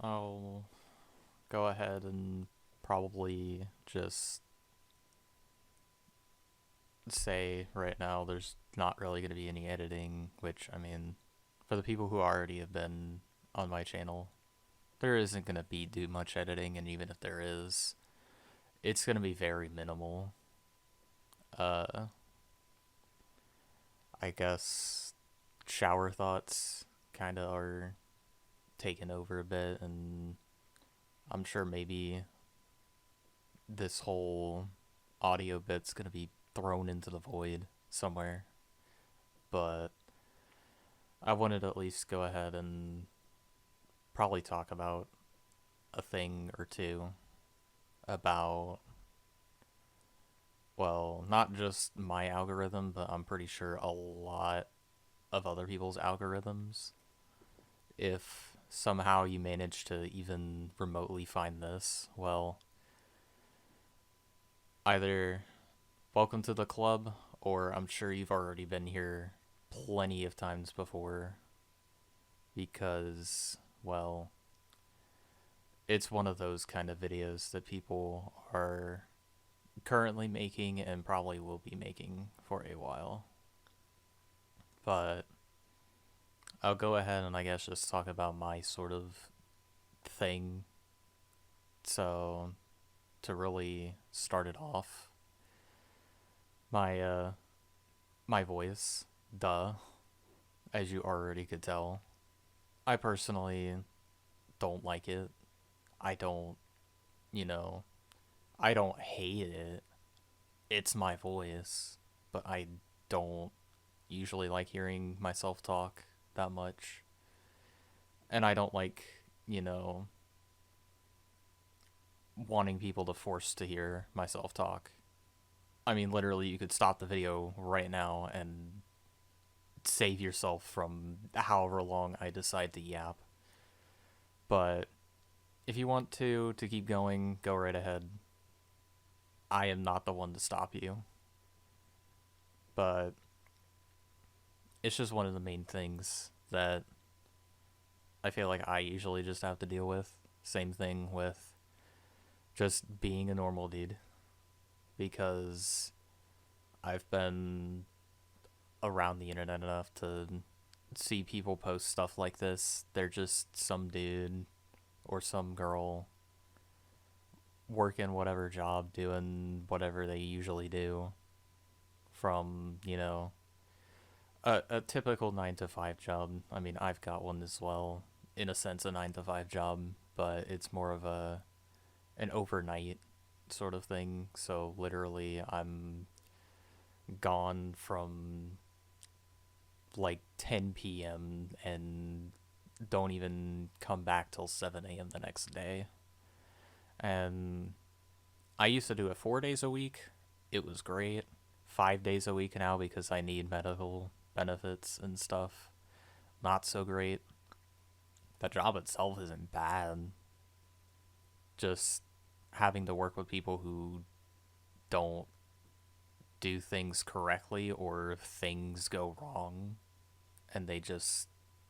I'll go ahead and probably just say right now there's not really going to be any editing, which, I mean, for the people who already have been on my channel, there isn't going to be too much editing, and even if there is, it's going to be very minimal. Uh, I guess shower thoughts kind of are taking over a bit, and I'm sure maybe this whole audio bit's going to be thrown into the void somewhere. But I wanted to at least go ahead and probably talk about a thing or two about, well, not just my algorithm, but I'm pretty sure a lot of other people's algorithms. If somehow you manage to even remotely find this, well, either welcome to the club, or I'm sure you've already been here plenty of times before because, well, it's one of those kind of videos that people are currently making and probably will be making for a while. But I'll go ahead and I guess just talk about my sort of thing. So, to really start it off, my my voice, duh, as you already could tell. I personally don't like it. I don't, you know, I don't hate it. It's my voice, but I don't usually like hearing myself talk that much. And I don't like, you know, wanting people to force to hear myself talk. I mean, literally, you could stop the video right now and save yourself from however long I decide to yap. But if you want to keep going, go right ahead. I am not the one to stop you. But it's just one of the main things that I feel like I usually just have to deal with. Same thing with just being a normal dude. Because I've been around the internet enough to see people post stuff like this. They're just some dude or some girl working whatever job, doing whatever they usually do from, a typical 9 to 5 job. I mean, I've got one as well, in a sense, a 9 to 5 job, but it's more of an overnight sort of thing. So literally, I'm gone from like 10 p.m. and don't even come back till 7 a.m. the next day. And I used to do it 4 days a week. It was great. 5 days a week now because I need medical benefits and stuff. Not so great. The job itself isn't bad. Just having to work with people who don't do things correctly or things go wrong and they just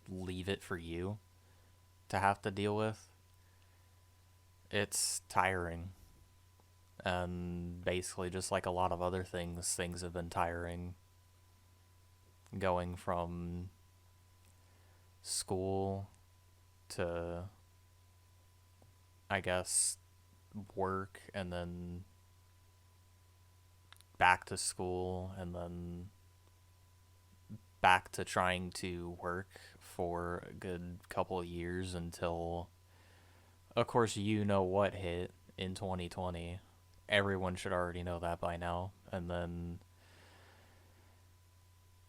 leave it for you to have to deal with. It's tiring. And basically, just like a lot of other things, things have been tiring. Going from school to, I guess, work, and then back to school, and then back to trying to work for a good couple of years until, of course, you know what hit in 2020. Everyone should already know that by now. And then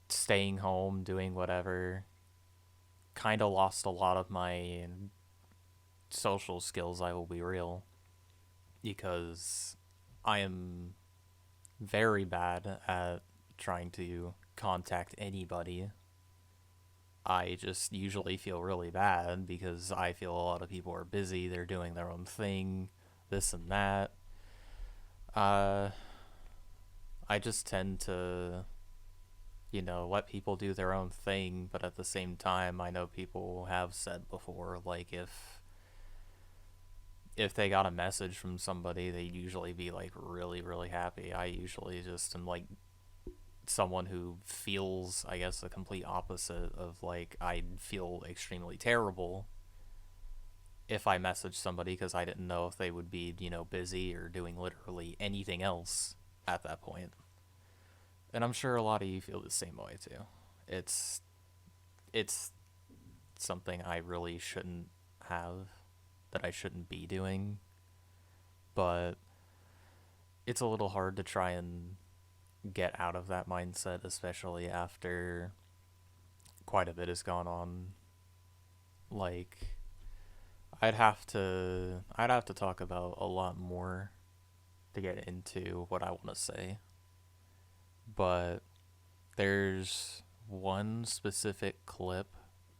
staying home, doing whatever, kind of lost a lot of my social skills, I will be real, because I am very bad at trying to contact anybody. I just usually feel really bad because I feel a lot of people are busy, they're doing their own thing, this and that. Uh, I just tend to, let people do their own thing, but at the same time, I know people have said before, like, if if they got a message from somebody, they'd usually be like really, really happy. I usually just am like someone who feels, I guess, the complete opposite of like I'd feel extremely terrible if I messaged somebody because I didn't know if they would be, busy or doing literally anything else at that point. And I'm sure a lot of you feel the same way too. It's it's something I really shouldn't have, that I shouldn't be doing, but it's a little hard to try and get out of that mindset, especially after quite a bit has gone on. Like I'd have to talk about a lot more to get into what I want to say, but there's one specific clip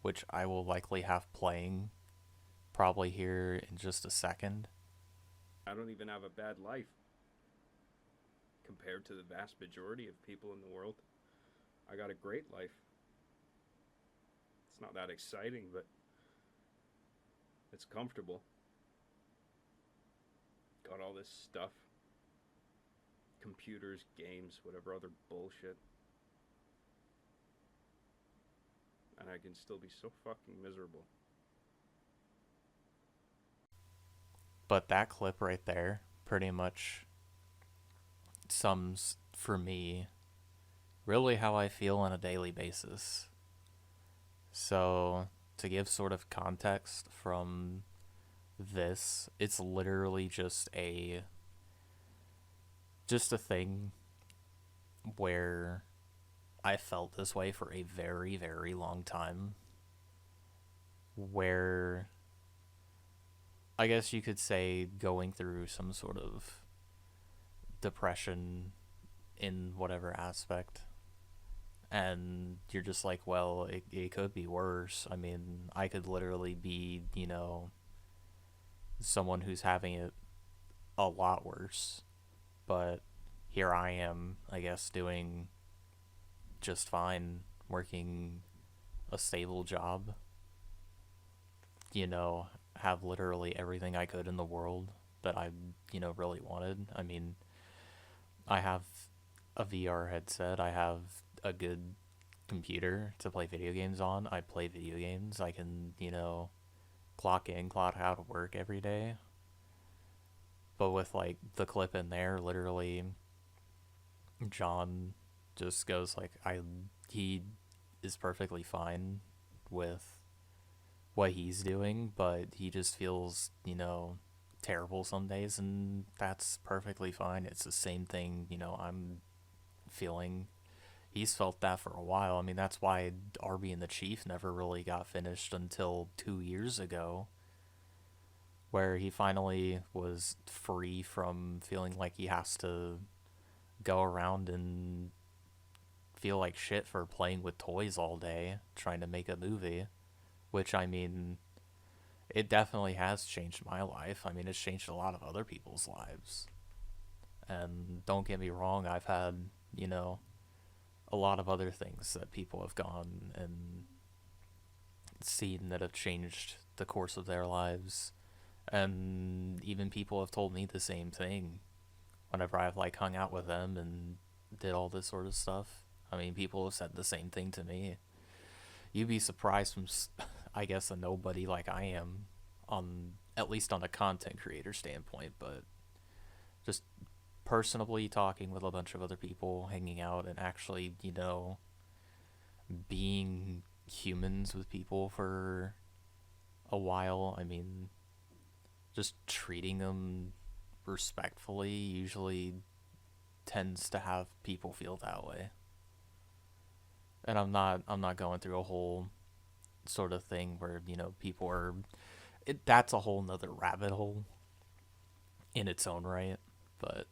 which I will likely have playing probably here in just a second. I don't even have a bad life compared to the vast majority of people in the world. I got a great life. It's not that exciting, but it's comfortable. Got all this stuff, computers, games, whatever other bullshit. And I can still be so fucking miserable. But that clip right there pretty much sums for me really how I feel on a daily basis. So, to give sort of context from this, it's literally just a thing where I felt this way for a very, very long time, where I guess you could say going through some sort of depression in whatever aspect. And you're just like, well, it could be worse. I mean, I could literally be, someone who's having it a lot worse. But here I am, I guess, doing just fine, working a stable job, have literally everything I could in the world that I, really wanted. I mean, I have a VR headset, I have a good computer to play video games on. I play video games. I can, clock in, clock out of work every day. But with like the clip in there, literally John just goes like he is perfectly fine with what he's doing, but he just feels, terrible some days, and that's perfectly fine. It's the same thing, I'm feeling. He's felt that for a while. I mean, that's why Arby and the Chief never really got finished until 2 years ago, where he finally was free from feeling like he has to go around and feel like shit for playing with toys all day, trying to make a movie. Which, I mean, it definitely has changed my life. I mean, it's changed a lot of other people's lives. And don't get me wrong, I've had, a lot of other things that people have gone and seen that have changed the course of their lives. And even people have told me the same thing whenever I've like hung out with them and did all this sort of stuff. I mean, people have said the same thing to me. You'd be surprised from, I guess, a nobody like I am, on at least on a content creator standpoint, but just personally talking with a bunch of other people, hanging out, and actually, being humans with people for a while. I mean, just treating them respectfully usually tends to have people feel that way. And I'm not going through a whole sort of thing where, people are that's a whole nother rabbit hole in its own right. But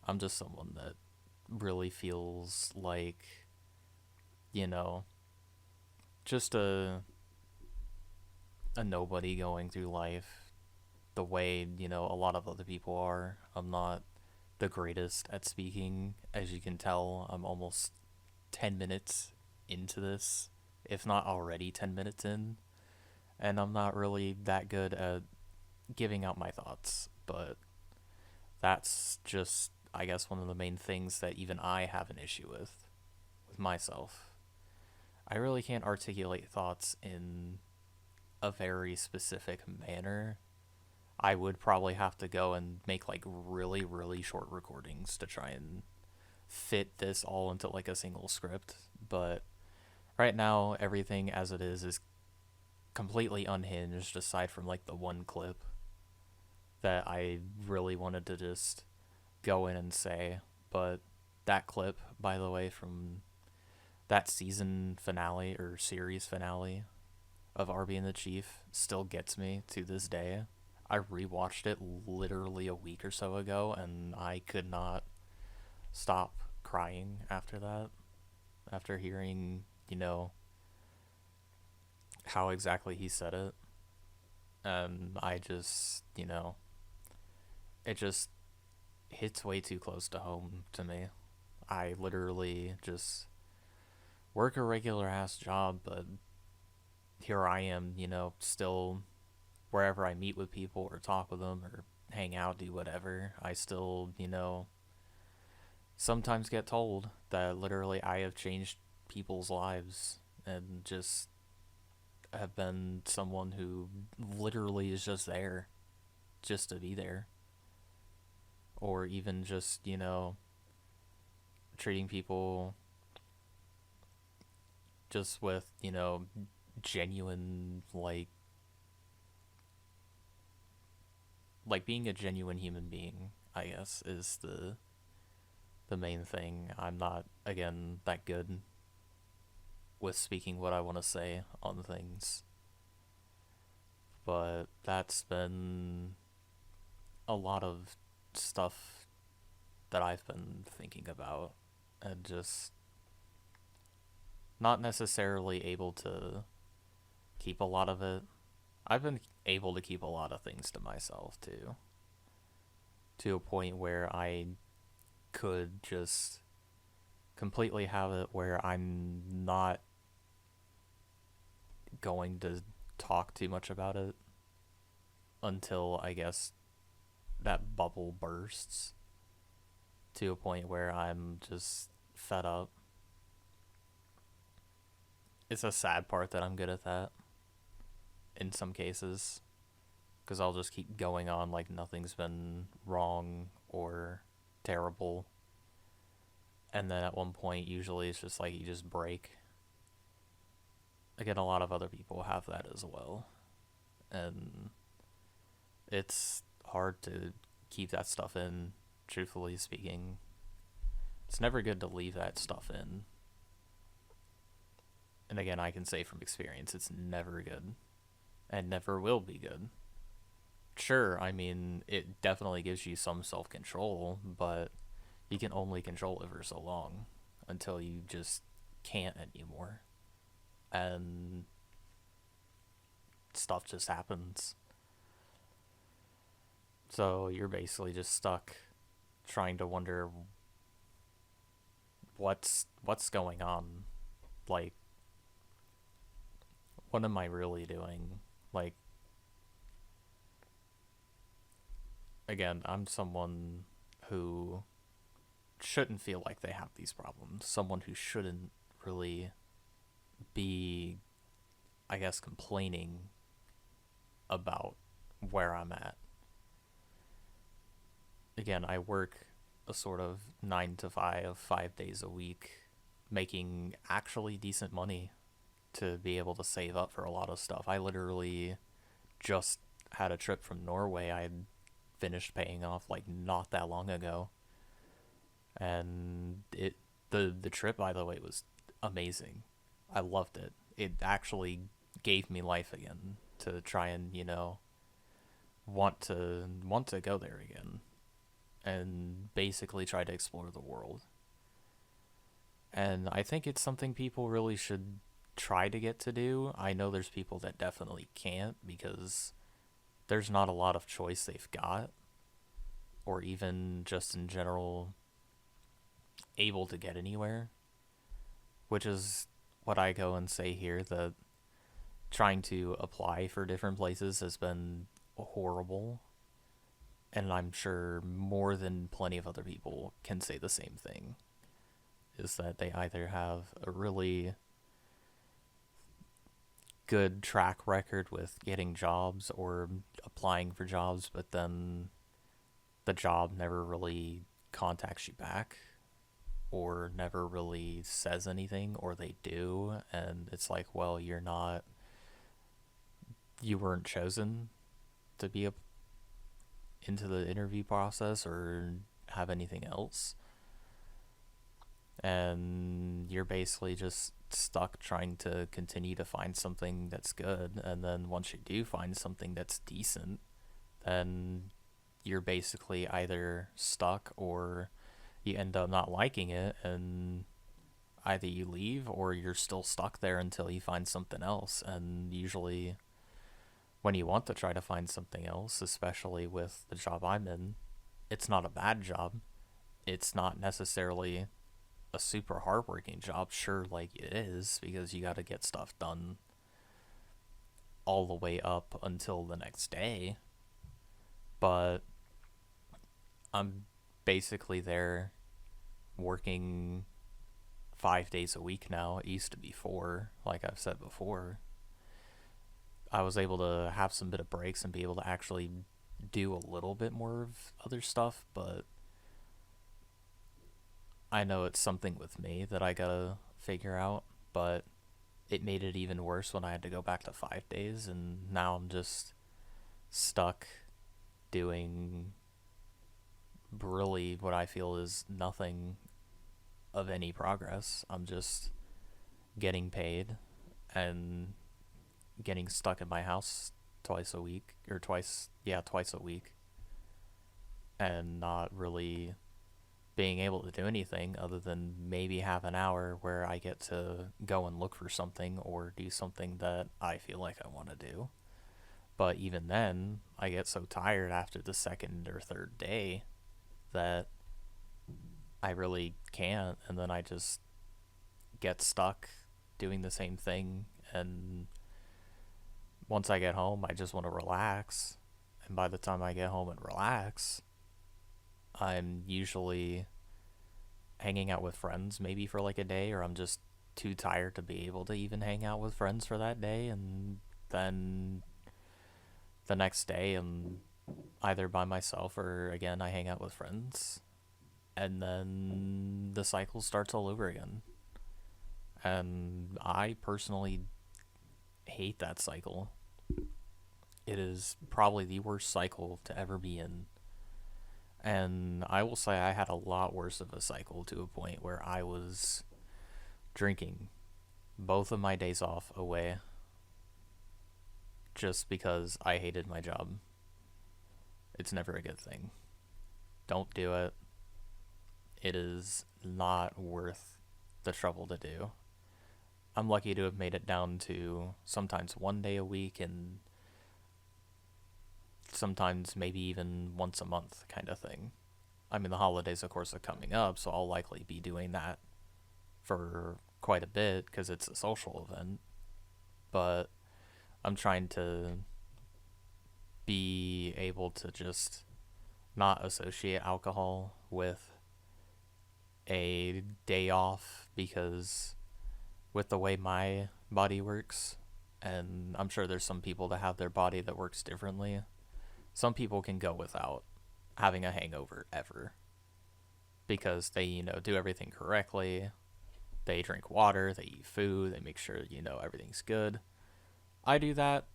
I'm just someone that really feels like, you know, just a nobody going through life the way, a lot of other people are. I'm not the greatest at speaking. As you can tell, I'm almost 10 minutes into this, if not already 10 minutes in. And I'm not really that good at giving out my thoughts, but that's just, I guess, one of the main things that even I have an issue with myself. I really can't articulate thoughts in a very specific manner. I would probably have to go and make like really, really short recordings to try and fit this all into like a single script. But right now, everything as it is completely unhinged aside from like the one clip that I really wanted to just go in and say. But that clip, by the way, from that season finale or series finale of Arby and the Chief still gets me to this day. I rewatched it literally a week or so ago, and I could not stop crying after that. After hearing, how exactly he said it. And I just, it just hits way too close to home to me. I literally just work a regular ass job, but here I am, still wherever I meet with people or talk with them or hang out, do whatever, I still, sometimes get told that literally I have changed people's lives and just have been someone who literally is just there just to be there. Or even just, treating people just with, genuine, like being a genuine human being, I guess, is the main thing. I'm not, again, that good with speaking what I want to say on things. But that's been a lot of stuff that I've been thinking about and just not necessarily able to keep a lot of it. I've been able to keep a lot of things to myself too, to a point where I could just completely have it where I'm not going to talk too much about it until I guess that bubble bursts to a point where I'm just fed up. It's a sad part that I'm good at that in some cases, because I'll just keep going on like nothing's been wrong or terrible. And then at one point, usually it's just like you just break. Again, a lot of other people have that as well. And it's hard to keep that stuff in, truthfully speaking. It's never good to leave that stuff in. And again, I can say from experience, it's never good. And never will be good. Sure, I mean, it definitely gives you some self-control, but you can only control it for so long until you just can't anymore. And stuff just happens. So you're basically just stuck trying to wonder what's going on. Like, what am I really doing? Like, again, I'm someone who shouldn't feel like they have these problems. Someone who shouldn't really be, I guess, complaining about where I'm at. Again, I work a sort of 9 to 5, 5 days a week, making actually decent money to be able to save up for a lot of stuff. I literally just had a trip from Norway I had finished paying off like not that long ago. And the trip, by the way, was amazing. I loved it. It actually gave me life again to try and, want to go there again and basically try to explore the world. And I think it's something people really should try to get to do. I know there's people that definitely can't because there's not a lot of choice they've got, or even just in general able to get anywhere, which is what I go and say here, that trying to apply for different places has been horrible. And I'm sure more than plenty of other people can say the same thing, is that they either have a really good track record with getting jobs or applying for jobs, but then the job never really contacts you back or never really says anything, or they do, and it's like, well, you weren't chosen to be into the interview process or have anything else. And you're basically just stuck trying to continue to find something that's good. And then once you do find something that's decent, then you're basically either stuck or you end up not liking it, and either you leave or you're still stuck there until you find something else. And usually, when you want to try to find something else, especially with the job I'm in, it's not a bad job. It's not necessarily a super hardworking job. Sure, like it is, because you got to get stuff done all the way up until the next day. But I'm basically there working 5 days a week now. It used to be four, like I've said before. I was able to have some bit of breaks and be able to actually do a little bit more of other stuff, but I know it's something with me that I gotta figure out. But it made it even worse when I had to go back to 5 days, and now I'm just stuck doing really what I feel is nothing of any progress. I'm just getting paid and getting stuck in my house twice a week, or twice a week, and not really being able to do anything other than maybe have an hour where I get to go and look for something or do something that I feel like I want to do. But even then, I get so tired after the second or third day that I really can't, and then I just get stuck doing the same thing. And once I get home, I just want to relax. And by the time I get home and relax, I'm usually hanging out with friends maybe for like a day, or I'm just too tired to be able to even hang out with friends for that day. And then the next day, I'm either by myself or again, I hang out with friends. And then the cycle starts all over again. And I personally hate that cycle. It is probably the worst cycle to ever be in. And I will say I had a lot worse of a cycle, to a point where I was drinking both of my days off away just because I hated my job. It's never a good thing. Don't do it. It is not worth the trouble to do. I'm lucky to have made it down to sometimes 1 day a week, and sometimes maybe even once a month kind of thing. I mean, the holidays, of course, are coming up, so I'll likely be doing that for quite a bit because it's a social event. But I'm trying to be able to just not associate alcohol with a day off, because with the way my body works, and I'm sure there's some people that have their body that works differently, some people can go without having a hangover ever because they, do everything correctly. They drink water, they eat food, they make sure, everything's good. I do that.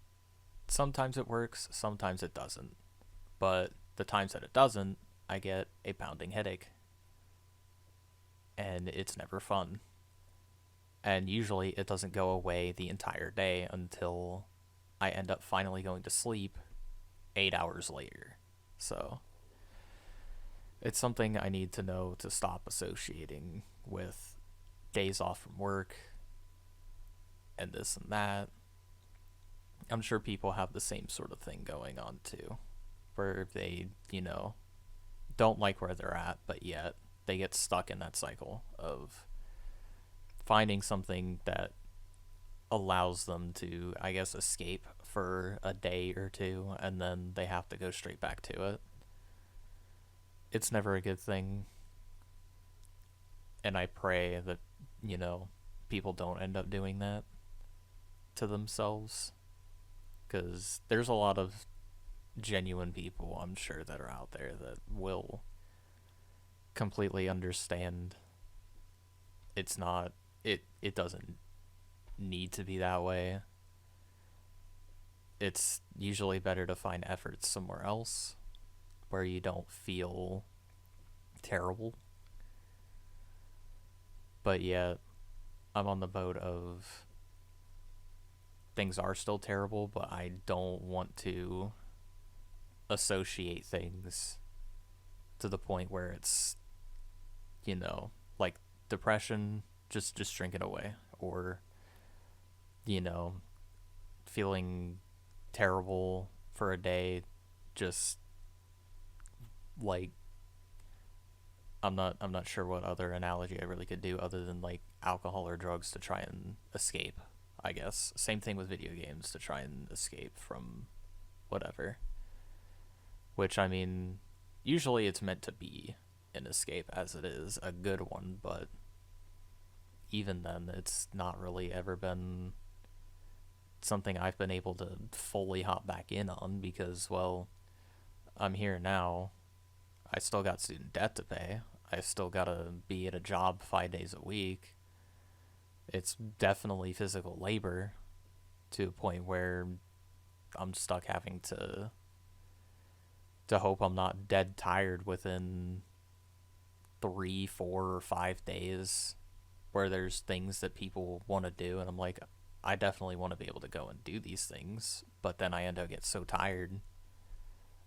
Sometimes it works, sometimes it doesn't. But the times that it doesn't, I get a pounding headache. And it's never fun. And usually it doesn't go away the entire day until I end up finally going to sleep 8 hours later. So it's something I need to know to stop associating with days off from work and this and that. I'm sure people have the same sort of thing going on too, where they, don't like where they're at, but yet they get stuck in that cycle of finding something that allows them to, I guess, escape for a day or two and then they have to go straight back to it. It's never a good thing. And I pray that, you know, people don't end up doing that to themselves. Because there's a lot of genuine people, I'm sure, that are out there that will completely understand it's not, it doesn't need to be that way. It's usually better to find efforts somewhere else where you don't feel terrible. But yet, I'm on the boat of things are still terrible, but I don't want to associate things to the point where it's, you know, like depression, just drink it away, or, you know, feeling terrible for a day, just like I'm not sure what other analogy I really could do other than like alcohol or drugs to try and escape, I guess. Same thing with video games, to try and escape from whatever. Which, I mean, usually it's meant to be an escape as it is a good one, but even then it's not really ever been something I've been able to fully hop back in on because, well, I'm here now. I still got student debt to pay. I still gotta be at a job 5 days a week. It's definitely physical labor to a point where I'm stuck having to hope I'm not dead tired within 3, 4, or 5 days where there's things that people want to do and I'm like, I definitely want to be able to go and do these things, but then I end up get so tired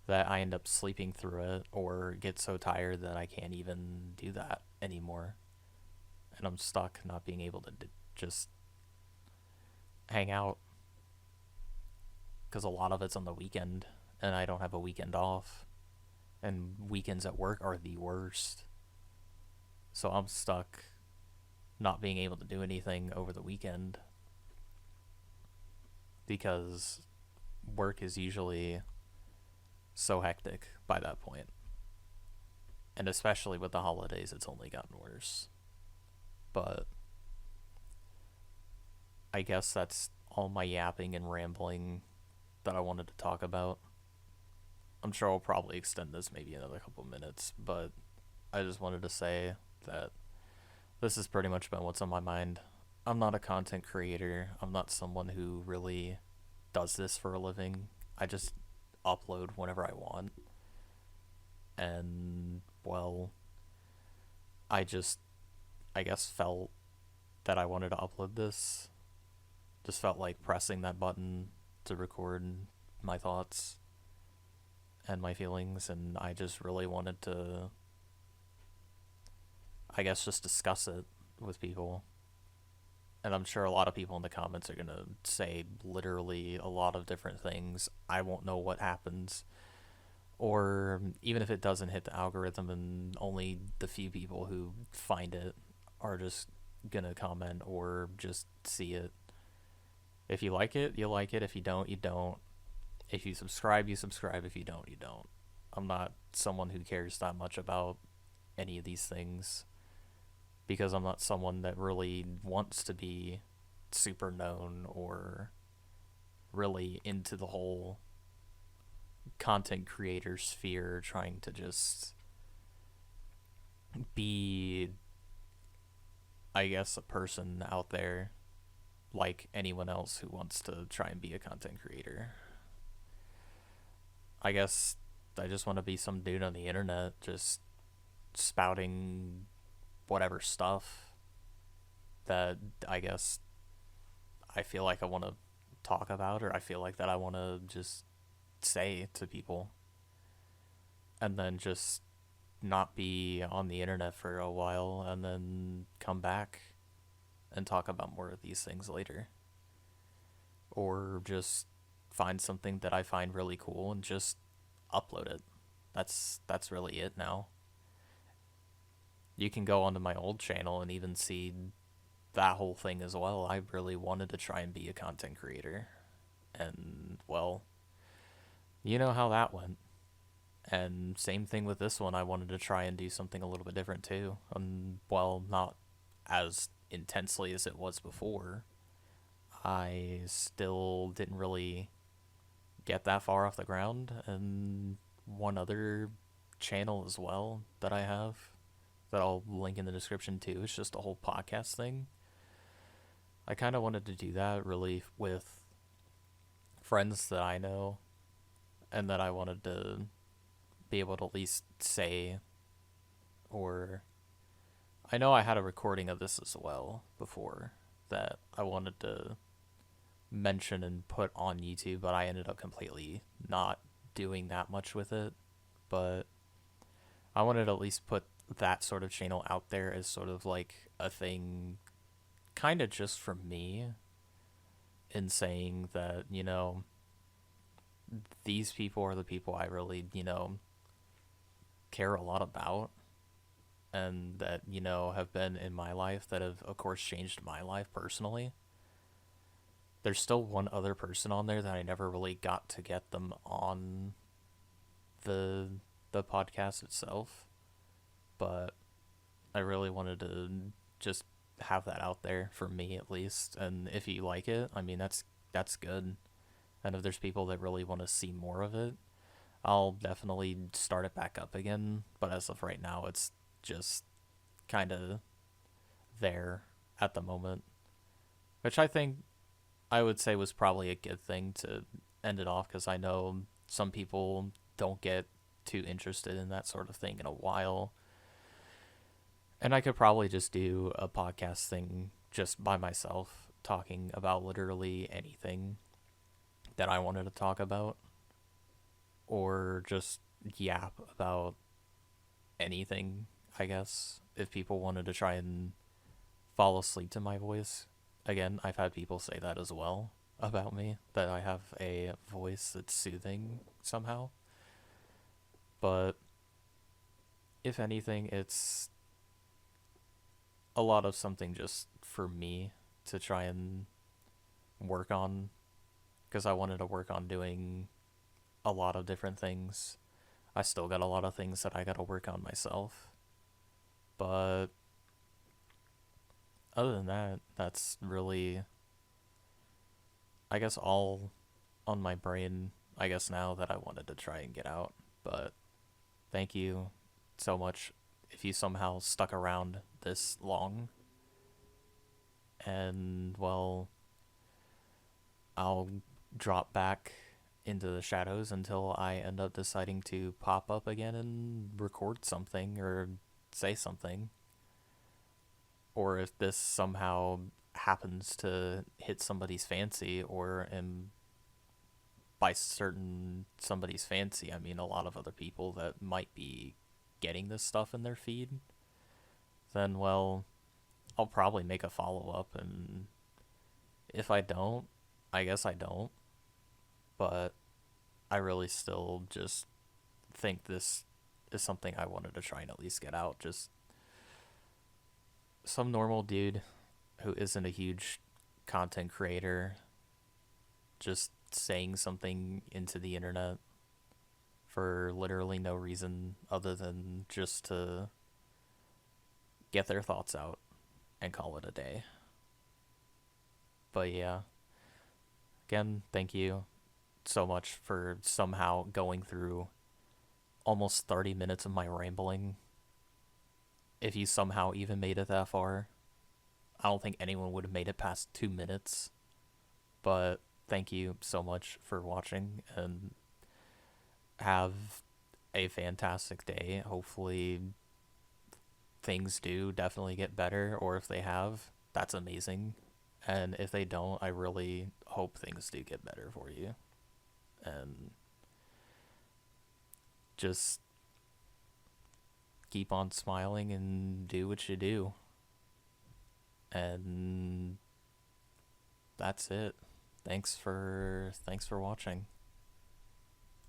that I end up sleeping through it or get so tired that I can't even do that anymore. And I'm stuck not being able to just hang out because a lot of it's on the weekend and I don't have a weekend off. And weekends at work are the worst. So I'm stuck not being able to do anything over the weekend because work is usually so hectic by that point. And especially with the holidays, it's only gotten worse. But I guess that's all my yapping and rambling that I wanted to talk about. I'm sure I'll probably extend this maybe another couple minutes, but I just wanted to say that this has pretty much been what's on my mind. I'm not a content creator. I'm not someone who really does this for a living. I just upload whenever I want. And, well, I just, I guess, felt that I wanted to upload this. Just felt like pressing that button to record my thoughts and my feelings, and I just really wanted to, I guess, just discuss it with people. And I'm sure a lot of people in the comments are going to say literally a lot of different things. I won't know what happens. Or even if it doesn't hit the algorithm and only the few people who find it are just going to comment or just see it. If you like it, you like it. If you don't, you don't. If you subscribe, you subscribe. If you don't, you don't. I'm not someone who cares that much about any of these things because I'm not someone that really wants to be super known or really into the whole content creator sphere, trying to just be, I guess, a person out there like anyone else who wants to try and be a content creator. I guess I just want to be some dude on the internet just spouting whatever stuff that I guess I feel like I want to talk about, or I feel like that I want to just say to people, and then just not be on the internet for a while and then come back and talk about more of these things later. Or just find something that I find really cool and just upload it. That's really it now. You can go onto my old channel and even see that whole thing as well. I really wanted to try and be a content creator. And, well, you know how that went. And same thing with this one. I wanted to try and do something a little bit different too. And, well, not as intensely as it was before. I still didn't really get that far off the ground. And one other channel as well that I have that I'll link in the description too. It's just a whole podcast thing. I kind of wanted to do that really with friends that I know and that I wanted to be able to at least say, or I know I had a recording of this as well before that I wanted to mention and put on YouTube, but I ended up completely not doing that much with it. But I wanted to at least put that sort of channel out there as sort of like a thing, kind of just for me, in saying that, these people are the people I really, care a lot about and that, have been in my life that have, of course, changed my life personally. There's still one other person on there that I never really got to get them on the podcast itself, but I really wanted to just have that out there for me at least. And if you like it, I mean that's good. And if there's people that really want to see more of it, I'll definitely start it back up again. But as of right now, it's just kind of there at the moment, which I think I would say was probably a good thing to end it off, because I know some people don't get too interested in that sort of thing in a while. And I could probably just do a podcast thing just by myself, talking about literally anything that I wanted to talk about, or just yap about anything, I guess, if people wanted to try and fall asleep to my voice. Again, I've had people say that as well about me, that I have a voice that's soothing somehow. But if anything, it's a lot of something just for me to try and work on, because I wanted to work on doing a lot of different things. I still got a lot of things that I got to work on myself. But other than that, that's really, I guess, all on my brain, I guess, now that I wanted to try and get out. But thank you so much if you somehow stuck around this long. And, well, I'll drop back into the shadows until I end up deciding to pop up again and record something or say something. Or if this somehow happens to hit somebody's fancy, or by certain somebody's fancy, I mean a lot of other people that might be getting this stuff in their feed, then, well, I'll probably make a follow-up, and if I don't, I guess I don't. But I really still just think this is something I wanted to try and at least get out. Just some normal dude who isn't a huge content creator just saying something into the internet for literally no reason other than just to get their thoughts out and call it a day. But yeah, again, thank you so much for somehow going through almost 30 minutes of my rambling. If you somehow even made it that far, I don't think anyone would have made it past 2 minutes. But thank you so much for watching, and have a fantastic day. Hopefully things do definitely get better, or if they have, that's amazing. And if they don't, I really hope things do get better for you. And just keep on smiling and do what you do. And that's it. Thanks for watching.